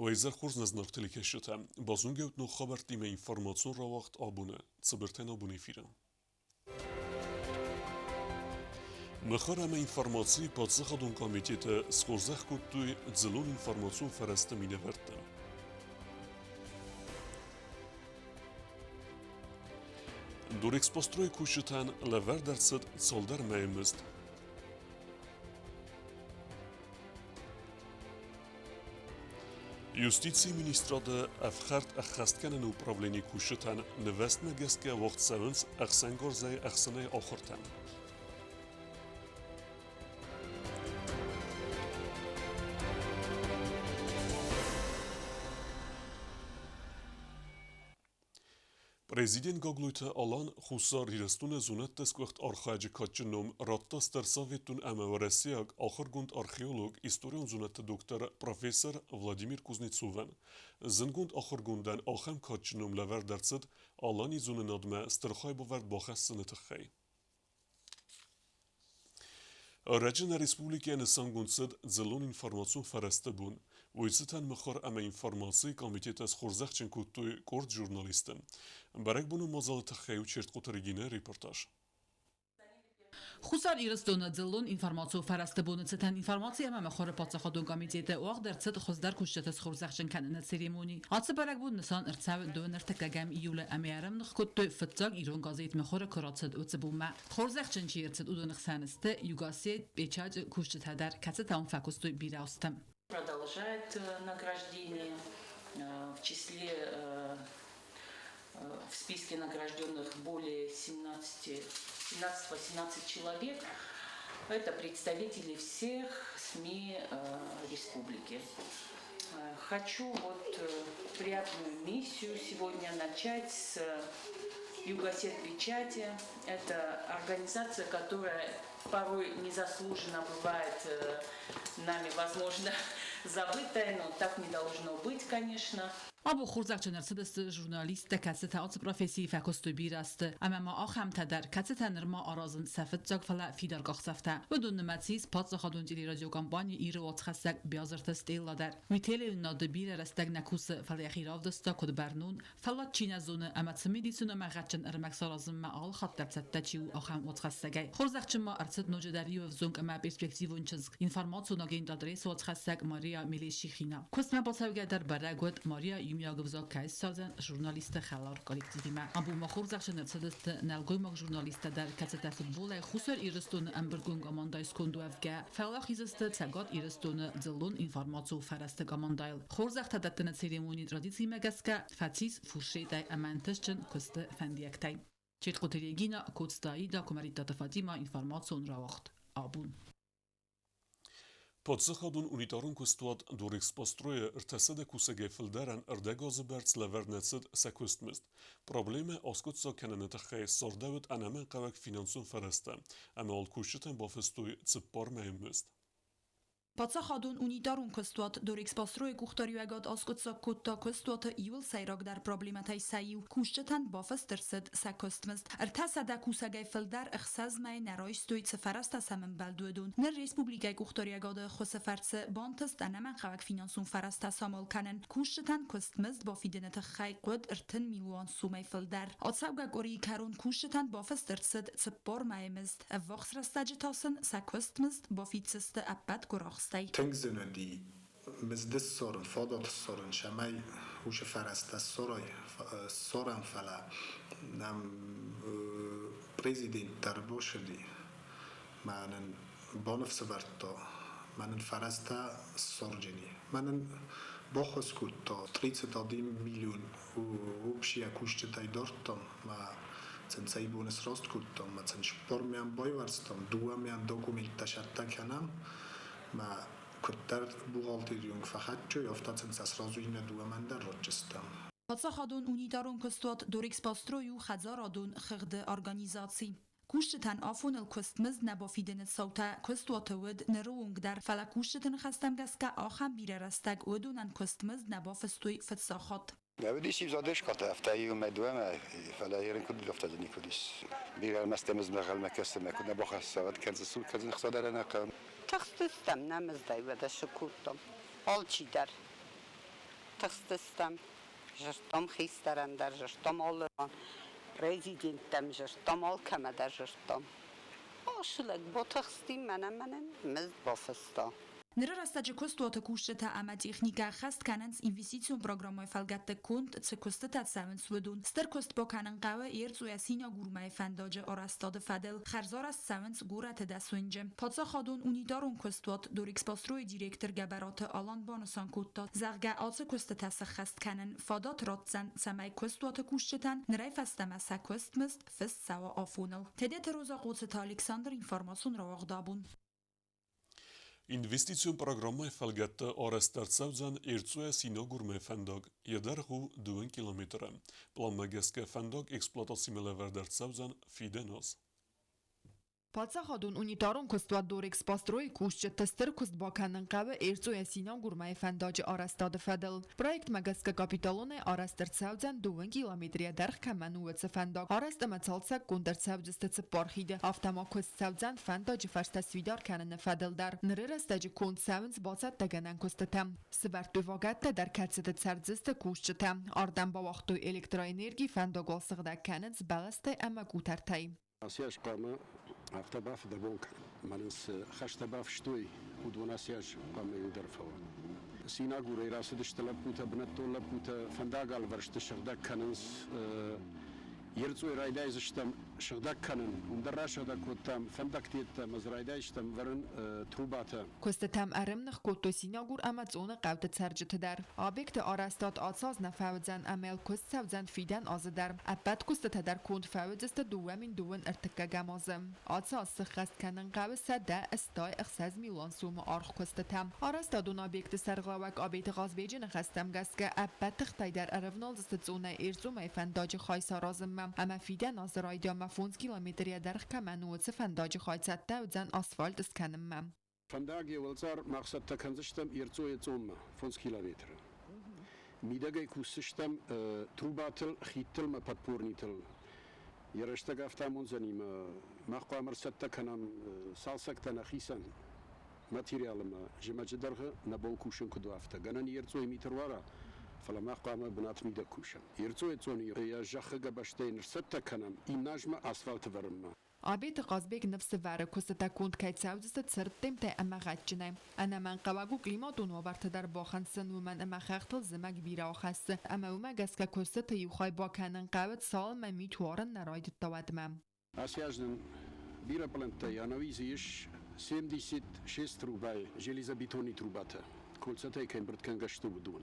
Wejzer xurz nartili keşite. Bazın gevt xabar dime informasyon ravakt abone. Sıbırten abone firan. Мехараме информации под заходом комитета схозах куттуй дзелон информацию фарасты миневерте. Дурекс построй кушетан левер дарцет солдар меймест. Юстиции министрада афхарт ахастканен управление кушетан невестна геске вақт савенс ахсангорзай ахсанай охортан. Президент Гоглуйта Алан Хусар Ирестун зунет тесквахт архаج качном раттастер Советун Амаваресиак ахыргунд археолог историон зунет доктор профессор Владимир Кузнецовен зингунд ахыргундан ахам качном лавер дерцет Алани зуненадме стерхай бовард бахас сынетхай Режина Республикийн сангунцад зелон информацион фарасте бун ویستن مخار اما اینفورماسی کمیته از خورزخچن کتوی کرد ژورنالیستم برای بونو مزالت خیو چرت قطرگینه ریپورتاج خسر ایرستون دلون اینفورماسیون فرست بونتن اینفورماسی اما مخار پاتخادون کمیته واق در صد خزدار کشته از خورزخچن کنن سریمونی آت برای بون نسان ارتساو دو نرتکگم ایول امیرم نخ کتوی فتاق ایران گازیت مخار کراتد اوتبوم خورزخچن چیرتد اودون خسانسته یوگاسیت بیچاج کشته در کسه تام فکستوی بیراستم Продолжает награждение в числе в списке награжденных более 17-18 человек. Это представители всех СМИ республики. Хочу приятную миссию сегодня начать с Югосет Печати. Это организация, которая порой незаслуженно бывает нами, возможно, забытая, но так не должно быть, конечно. ابو خورزخچن ارتدست ژورنالیست کسی تئاتر پروفسی فکستوی بیراست اما ما آخم تدر کسی تنرما آرازن سفت جاگ فلا فیدر گخسفته و دون نمتیز پادز خادون جلی رادیو کمپانی ایرو واتخستگ بیازرت استیل دار ویتیل ناد بیر رستگ نکوس فلا خیراف دستا کد برنون فلا چین زونه اما تمیدی سونه مغچن ارمک سرازم ما آل خط درست چیو آخم واتخستگی خورزخچن ما ارتد نوجداری و زنگ اما پرسپکتیون چیز اینفورماسیون نگین دادرس واتخستگ ماریا میلیشی خینا کسم با سوگه در برگود ماریا یمیاگوزا کایس سازن ژورنالیست خلار کالکتیوی ما ابو مخور زخشن ارتدست نلگوی مخ ژورنالیست در کسته فوتبال خسر ایرستون امبرگونگ آماندایس کندوفگه فلاخ ایزست تگات ایرستون دلون اینفورماسیو فرست گاماندایل خورزخ تدتن سریمونی ترادیسی مگسکه فتیس فوشیدای امانتشچن کست فندیکتای چیت قطریگینا کوتستایی دا کمریتا تفاتیما اینفورماسیون راوخت آبون Подсахадун унитарун кустуат дурекс построя артасада кусаге филдаран ардагазы берц лавернецед сакустмист. Проблеме оскутса кананета хай сордавит анамен кавак финансун фараста, ама ал кушетен бафестуй циппар меймист. Պատսախադուն ունիտարուն կստուատ դորիքս պաստրոյ կուխտարյուագատ ասկոցակ կոտտա կստուատը իվել սայրակ դար պրոբլեմատայ սայիու կուշչտան բաֆս տրսդ սակոստմստ ըրթասադա կուսագայ ֆլդար ըխսազմայ նարոյստույ ծֆարաստա սամն բալդուեդուն նր ռեսպուբլիկայ կուխտարյուագադը խոսեֆարցը բանտստ անաման խավակ ֆինանսուն ֆարաստա սամոլ կանեն կուշչտան կստմստ բաֆիդենետը խայ կոդ ըրթն միլիոն սումայ ֆլդար ոցավգա կորի կարուն կուշչտան բաֆս տրսد ծպոր մայմստ վախսրաստաջտասն սակոստմստ բաֆիցստը ապատ կորախ تنگزنه دی مزدس سرن فادات سرن شمای هوش فرست سرای سرن فلا نم پرزیدنت در باشدی منن بانف سبرتا منن فرست سرجنی منن باخس کتا 30 میلیون و بشی اکوشت تای دارتم ما سنسای بونس راست کتم ما سنش پر میام بای ورستم دو میام دکومنت شرطه کنم ما کتر بوغالتریون فقط جای افتادن سرازوی ندوه من در راجستم. Պատսախադուն ունիտարուն կստուատ դորիքս պաստրոյու խազարադուն խղդը արգանիզացի Կուշտան afun el kustmız nabafidin sauta kustwatawd nerung dar fala kushtin khastam gaska axam birarastag odunan kustmız nabafstoy fetsakhat بدي شيء زادش قطع افتاي ومدوام فلا يرن كل لفتة نيكوديس بير المستمز مغل مكسر كنا بخس سواد كان السول كان نخسر أنا قام تخصصتم نمز داي ودا شكوتم آل چی در ботықстыстам, жұрттым хейстарандар, жұрттым олыран, президенттім, жұрттым ол кәмәдар жұрттым. Oşulak botaxstim mənəmənin miz bafısta. Nere rastaci kostuata kushta ama техника хast kanens investition programoj falgatte kund ce kostet samen swedun ster kost bokanen qawe erzu yasina gurmay fandaje orastad fadel kharzar samen gurat daswinje patsa khadun unidarun kostuat dor expostroy direktor gabarat alan bonusan kutta zarga atse kostet khast kanen fadat rotzen samay kostuat kushtan nere fastama sa kostmist fis sawa afunel tedet roza qutset Alexander information rawagdabun Investițion programma felgette arrestartsavzan erțoja sinagurme fendag, jederhu 2 kilometre. Plan megeske fendag eksploatasimele verdartsavzan fidenos. Պատսա խադուն ունիտարուն կստուատ դորեքս պաստրոյի կուշճը տստր կուստ բականն կավը էրծու եսինան գուրմայի ֆանդաջը արաստադը ֆադել։ Պրոյեկտ մագասկա կապիտալոն է արաստրցավձան 2 կիլոմետրիա դարխ կամանու վեցը ֆանդակ։ Արաստը մծալցակ կունդրցավձստը պարխիդը ավտամակոս ցավձան ֆանդաջը ֆարստասվիդար կանն ֆադել դար։ Նրերաստաջը կունդ սավնց բացատ տգանան կուստտամ։ Սվարտու վագատը դարքացը ցարձստը կուշճը արդան բավախտու էլեկտրոէներգի ֆանդագոլ սղդականից բալաստը ամակուտարտայ։ Ասիաշ կամը Автобаф да бонка, манс хаштабаф штуй, удвонасяж паме удерфава. Синагура и расадышта лапута бнатто лапута фандагал варшта шагдак кананс Ерцуй райдайзыштам шагдак канан, умдарра шагдак коттам фандактиеттам аз райдайштам варен трубата. Костатам арымнах котто синагур амацона qavta tsarjtedar. Объекты арастат атсаз нафавзан амел кост савзан фидан аздар. Апат костатадar kund favzesta duwamin duwan irtikka gamazım. Atsa sıxast kanan qavsa da istay ixsaz milan sum arx kostatam. Arastadun объекты sarglavak объекты gazbejin xastam gaska apat xtaydar aravnal zona erzumay fandaj khaysa razım. Ama fidan az rayda mafons kilometriya dar kamanu fandaj khaysatta uzan asfalt iskanım. Фандаги валцар мақсатта канзыштам ерцуе цумма фонс километр. Мидагай кусыштам трубатыл хиттыл ма подпорнитыл. Ярыштага автомон занима мақамыр сатта канам салсакта нахисан материалыма жемадждарга на болкушын кудуафта. Ганан ерцуе митрвара фала мақама бнат мида кушам. Ерцуе цони я жахга баштейнер сатта канам и нажма асфальт варма. Объекты Казбек навсевара косата кунд кайцавзста цырттем те амагатчине. Ана ман qavagu klimatun вартадар бахансын уман амахахтыл зимаг бирахас. Ама умагаска косата юхай баканын qavt sal ma mitwarın naraydı tavadmam. Асяждын бира планта яновизиш 76 трубай железобетонный трубата. Колцата кен брткан гашту будун.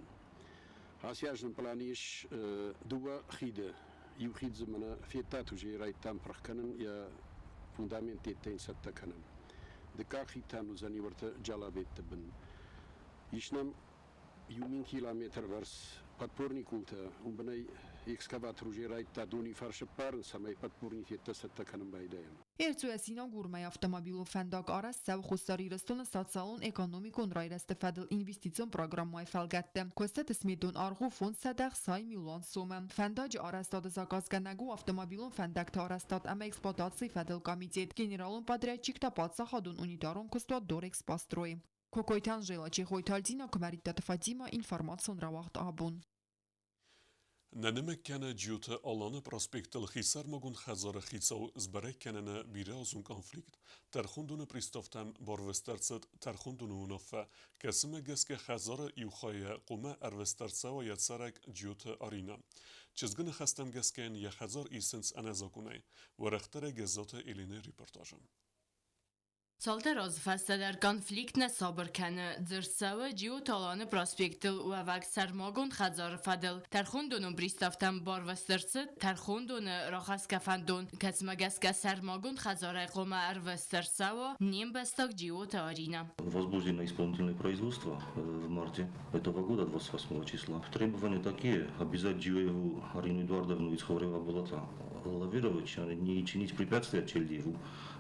Асяждын планиш дуа хиде. Юхид змана фетат уже райтам прахканын я фундамент еттен сатта канам. Дека хитану зани варта джалабет бен. Ишнам юмин километр варс подпорни култа. Умбанай экскаватор уже райта дуни фаршапарн самай подпорни фетта сатта канам байдаям. Erçu Sinan gurmay avtomobilun fendag aras sav khustari rastun satsalun ekonomikun rayreste fadil investitsion programmay falgatte. Kostet smidun argu fond sadaq say milyon sumam. Fendaj arastad zakazganagu avtomobilun fendag tarastat ama eksploatatsiy fadil komitet. Generalun poдрядчик patsa khadun unitarun kostot dorex pastroy. Kokoytan jela Chekhoytaltina Komaritata Fatima information rawagt abun. Нанеме кене джуте аланы проспектл хисар могун хазар хицау збере кенене биразун конфликт. Тархундуны приставтам барвестарцет тархундуны унафа. Кесме геске хазар юхая кума арвестарцава яцарак джуте арина. Чизгын хастам гескен я хазар исенс аназакунай. Варахтаре гезоте илине репортажем. Солтероз фастадar конфликтне sabır kene zırsavı geotalanı prospektil u avak sermagun khazar fadil terkhundunun pristavtan barvestırsı terkhundunu rahaskafandun kesmagaska sermagun khazara qoma arvestırsavu нембастак geotарина. Возбуждено исполнительное производство в марте этого года, 28 числа. Требования такие: обязать Джиеву Арину Эдуардовну из Ховрева Болота лавировать, не чинить препятствия Чельдеву,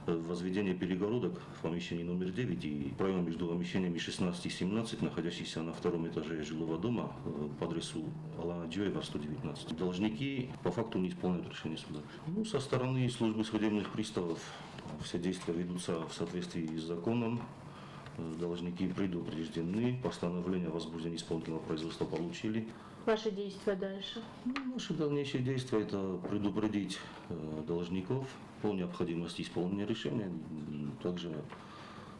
возведение перегородок в помещении номер 9 и проем между помещениями 16 и 17, находящихся на втором этаже жилого дома по адресу Алана Джиева 119. Должники по факту не исполняют решение суда. Со стороны службы судебных приставов все действия ведутся в соответствии с законом. Должники предупреждены, постановление о возбуждении исполнительного производства получили. Ваши действия дальше? Наши дальнейшие действия – это предупредить должников по необходимости исполнения решения. Также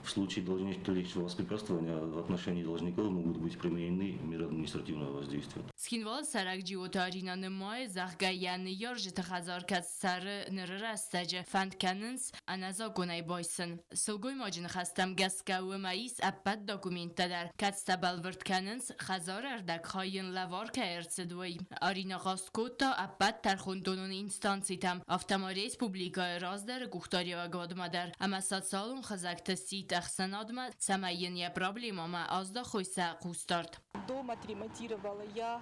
в случае должничного воспрепятствования в отношении должников могут быть применены меры административного воздействия. Схинвал сарак джиотарина немай захгаяны яржит хазаркат сары неррастаджа фантканенс аназа гунай бойсын. Сылгой маджин хастам гаскауы маис аппад документадар катстабал выртканенс хазар ардак хайын лаварка эрцедуй. Арина гасткота аппад тархундунун инстанцитам автома республика раздар гухтария гадмадар. Ама сатсалун хазакта сит ахсанадма самайен проблема ма азда хойса кустарт. Дом отремонтировала я,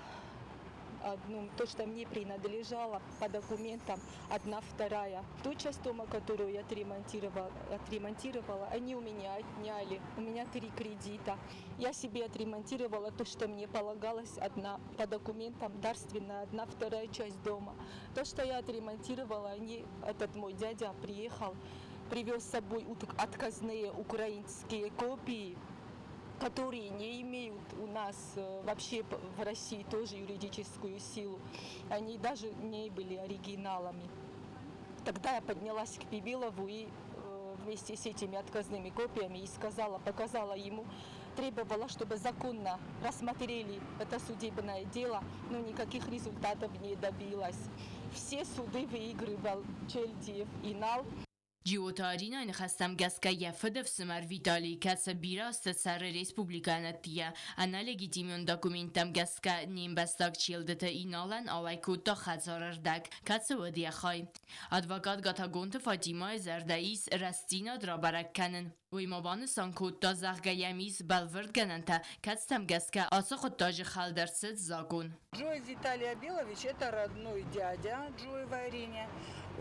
то, что мне принадлежало по документам, 1/2. Ту часть дома, которую я отремонтировала, они у меня отняли. У меня 3 кредита. Я себе отремонтировала то, что мне полагалось по документам дарственная 1/2 часть дома. То, что я отремонтировала, этот мой дядя приехал, привез с собой отказные украинские копии, которые не имеют у нас вообще в России тоже юридическую силу. Они даже не были оригиналами. Тогда я поднялась к Пибилову и вместе с этими отказными копиями и показала ему, требовала, чтобы законно рассмотрели это судебное дело, но никаких результатов не добилась. Все суды выигрывал Челдиев и Нал. جیوتارین این خستم گسکه یفدف سمر ویتالی کس بیراست سر ریسپوبلیکانتیه انا لگیتیمیون داکومنتم گسکه نیم بستاک چیلدت اینالن آوای کوتا خزارر دک کس ودیه خای ادوکات گاتا گونت فاطیما زردائیس رستینا درا برک کنن وی مبان سانکوت دا زغگه یمیز بلورد گننتا کستم گسکه آسا خود تاج خالدرست زاگون Джой Виталий Абелович – это родной дядя Джоева Арине.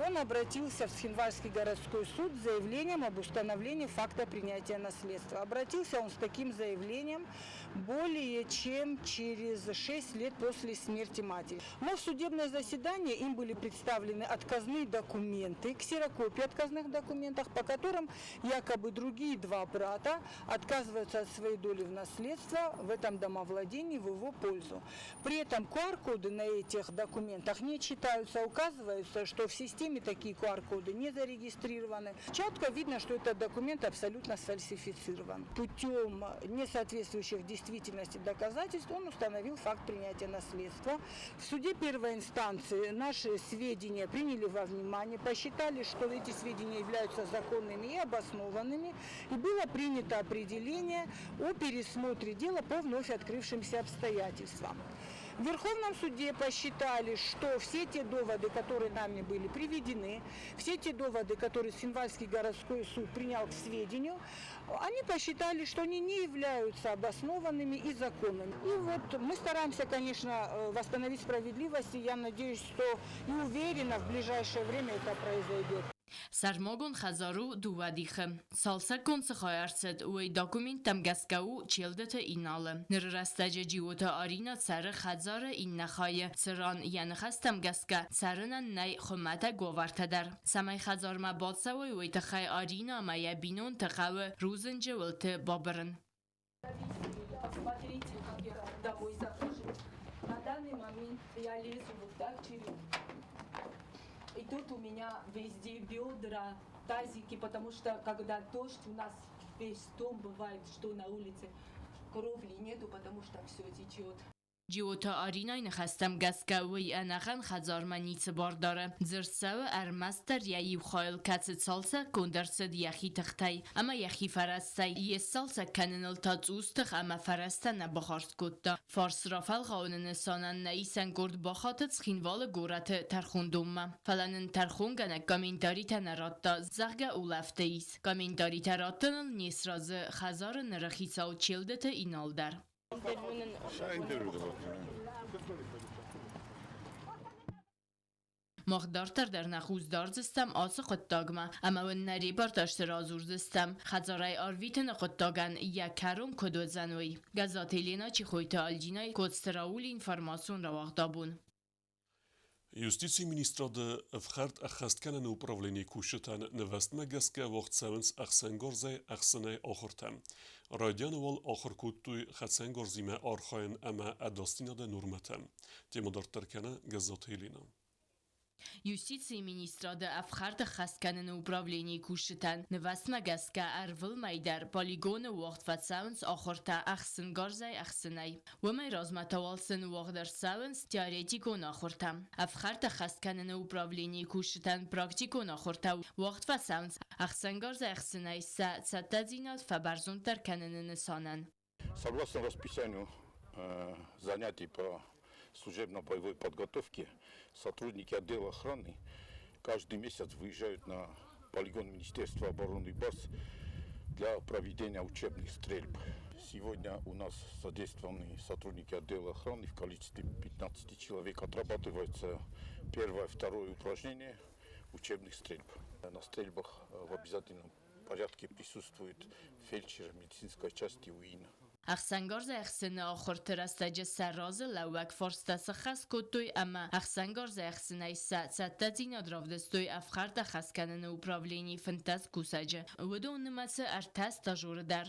Он обратился в Схинвальский городской суд с заявлением об установлении факта принятия наследства. Обратился он с таким заявлением более чем через 6 лет после смерти матери. Но в судебное заседание им были представлены отказные документы, ксерокопии отказных документов, по которым якобы другие 2 брата отказываются от своей доли в наследство в этом домовладении в его пользу. При этом QR-коды на этих документах не читаются, указывается, что в системе такие QR-коды не зарегистрированы. Четко видно, что этот документ абсолютно сфальсифицирован. Путем несоответствующих действительности доказательств он установил факт принятия наследства. В суде первой инстанции наши сведения приняли во внимание, посчитали, что эти сведения являются законными и обоснованными, и было принято определение о пересмотре дела по вновь открывшимся обстоятельствам. В Верховном суде посчитали, что все те доводы, которые нами были приведены, все те доводы, которые Схинвальский городской суд принял к сведению, они посчитали, что они не являются обоснованными и законными. И вот мы стараемся, конечно, восстановить справедливость, и я надеюсь, что и уверена, в ближайшее время это произойдет. سرماگون خزارو دوودیخه سالسا کنس خواهرسد وی داکومنتم گسکاو چیلدت ایناله نررستج جیوتا آرینا سر خزار این نخای سران یعنی خستم گسکا سرنن نی خمت گوورته در سمی خزار ما بادسوی وی تخای آرینا ما یبینون تخوه روزنج ولت بابرن И тут у меня везде бедра, тазики, потому что когда дождь, у нас весь дом бывает, что на улице кровли нету, потому что все течет. جیوتا آرینای نخستم گسکوی انخن خزار منیت بارداره زرسو ارمستر یایو خایل کت سالسا کندرسد یخی تختی اما یخی فرستی یه سالسا کننل تاتوستخ اما فرسته نبخارد کتا فارس رافل قانون نسانن نیسن گرد باخاتت سخینوال گورت ترخوندوم فلانن ترخونگن کامینتاری تنراتا زغگه اولفته ایس کامینتاری تراتنل نیس راز خزار نرخیسا و چیلدت اینال در مخدارتر در نخوزدار زستم آس خودتاگما اما و نری بارتاشت رازور زستم خزارای آرویتن خودتاگن یک کرون کدو زنوی گزاتیلینا چی خویت آلجینای کدستراول اینفرماسون را واقدابون Justitie ministrade vgert achastkenen upravlenie kusheten nevestme geske wacht sevens achsen gorzej achsene ochortem. رایدیان وال آخر کود توی خدسنگار زیمه آرخاین اما اداستینا ده نورمتم تیما دار ترکنه گزات هیلینا. Юстиции министрада авхарта хасканын управлении кушитан невастмагаска арвыл майдар полигоны уақтфат саунс ахорта ахсын гарзай ахсынай. Вамай разматавалсын уақдар саунс теоретикон ахорта. Авхарта хасканын управлении кушитан практикон ахорта уақтфат саунс ахсын гарзай ахсынай сатадзинат фабарзун тарканын санан. Согласно расписанию занятий по служебно-боевой подготовке, сотрудники отдела охраны каждый месяц выезжают на полигон Министерства обороны БАС для проведения учебных стрельб. Сегодня у нас задействованы сотрудники отдела охраны в количестве 15 человек. Отрабатывается первое, второе упражнение учебных стрельб. На стрельбах в обязательном порядке присутствует фельдшер медицинской части УИН. Ахсангар зайхсن آخر ترستج سراز لوک فرستس خس کتوی اما ахсангар зайхсنای ساتتزین ادراودستوی افخارت خسکنن управлінی فنتاز کوساج ودو نماس ارتاس تجور در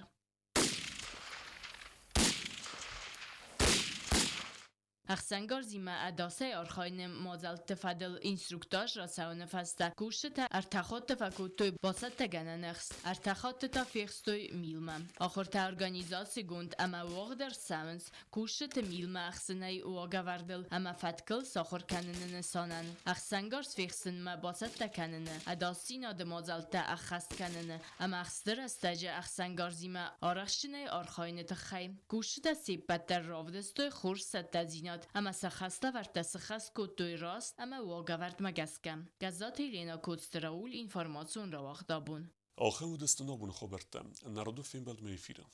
ахсангар зима адасай архайн мазал тфадл инструктаж расаун фаста кушта артахот тфакутоy басат тагананахс артахот тафихстоy милма ахорта организации гунд ама вогдер саунс кушта милма ахснай уагавардл ама фаткл сахор каннен санан ахсангар сфихсн ма басат таканен адасин ad мазалта ахаст канен ама ахстер астаja ахсангар зима арахшнай архайн тхай кушта сипатер равдstoy khurs tazina اما سخسته ورته سخس کد دوی راست اما واقعورد مگسکم گزات ایلینا کدستراول اینفارماسیون را وقت دابون آخه و دستنا بون خبرتم نردو فیلم بلد میفیرم